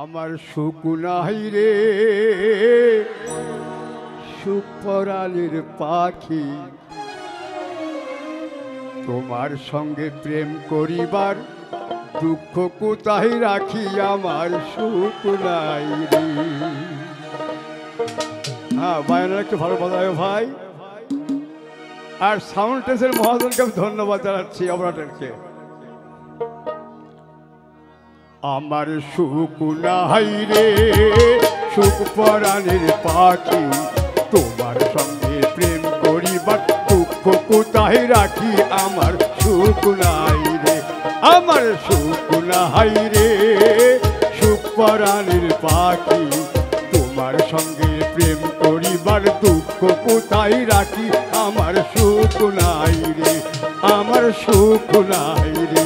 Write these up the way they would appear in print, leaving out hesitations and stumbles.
আমার সুখ নাই রে সুখ পরালের পাখি, তোমার সঙ্গে প্রেম করিবার দুঃখ কোথায় রাখি, আমার সুখ নাই রে। হ্যাঁ বায়না একটু ভালো বাজায় ভাই। আর সাউন্ড টেস্টের মহাজনকে আমি ধন্যবাদ জানাচ্ছি অপারেটরকে। আমার সুখ নাই রে সুখ পরাণের পাখি, তোমার সঙ্গে প্রেম করিবার দুঃখ কোথায় রাখি, আমার সুখ নাই রে। আমার সুখ নাই রে সুখ পরাণের পাখি, তোমার সঙ্গে প্রেম করিবার দুঃখ কোথায় রাখি, আমার সুখ নাই রে। আমার সুখ নাই রে।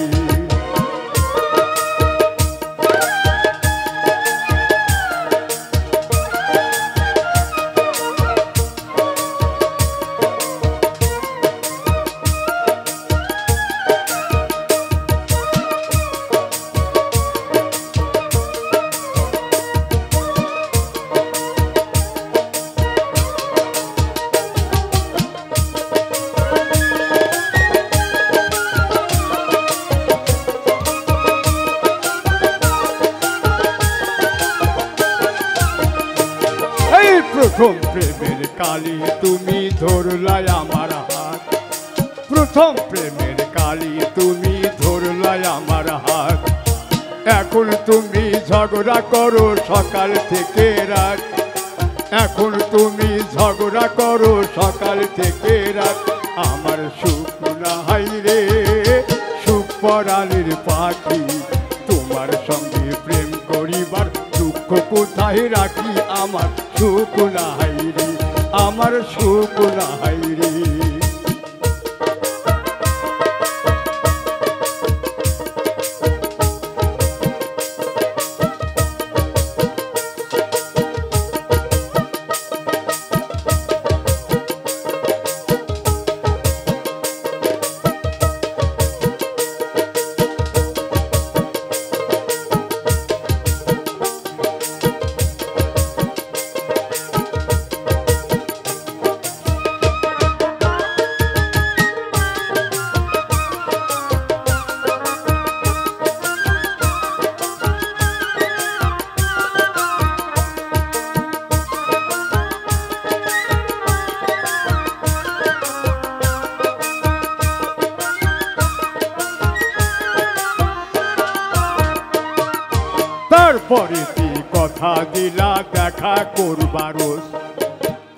প্রথম প্রেমের কালি তুমি ধরলাই আমার হাত, প্রথম প্রেমের কালি তুমি ধরলাই আমার হাত। এখন তুমি ঝগড়া করো সকাল থেকে রাত, এখন তুমি ঝগড়া করো সকাল থেকে রাত। আমার সুখ নাই রে সুখ পরাণের পাখি, তোমার সঙ্গে প্রেম করিবার দুঃখ কোথায় রাখি, আমার সুখ নাই রে। আমার সুখ নাই রে। তারপরে কি কথা দিলা দেখা করবার,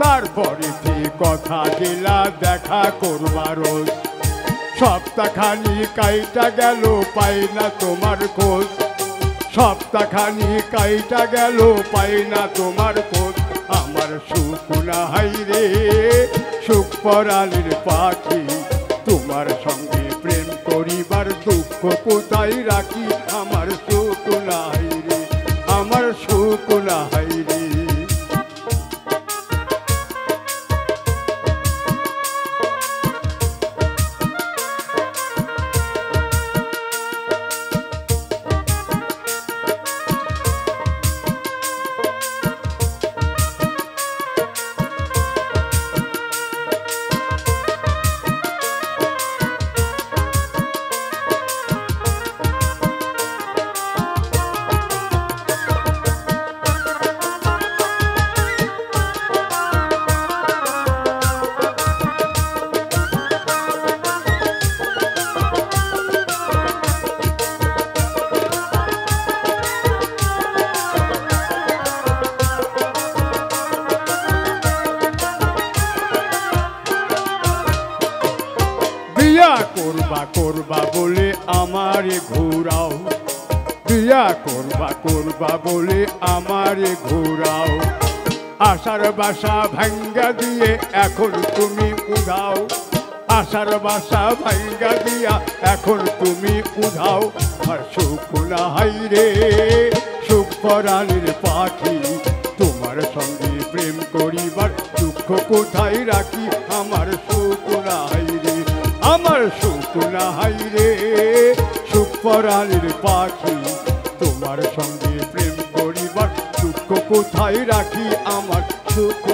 তারপরে কি কথা দিলা দেখা করবার। সপ্তাহখানি কাইটা গেল পাই না তোমার খোঁজ, সপ্তাহখানি কাইটা গেল পাই না তোমার খোঁজ। আমার সুখ নাই রে সুখ পরাণের পাখি, তোমার সঙ্গে প্রেম করিবার দুঃখ কোথায় রাখি, আমার সুখ নাই রে। আমার সুখ নাই রে। বিয়া করবা করবা বলে আমারে ঘোরাও, বিয়া করবা করবা বলে আমারে ঘোরাও। আশার বাসা ভাঙ্গা দিয়ে এখন তুমি উধাও, আশার বাসা ভাঙ্গা দিয়া এখন তুমি উধাও। আর সুখ নাই রে সুখ পরাণের পাখি, তোমার সঙ্গে প্রেম করিবার দুঃখ কোথায় রাখি, আমার সুখ নাই রে। আমার সুখ নাই রে সুখ পরাণের পাখি, তোমার সঙ্গে প্রেম করি কোথায় রাখি আমার সুখ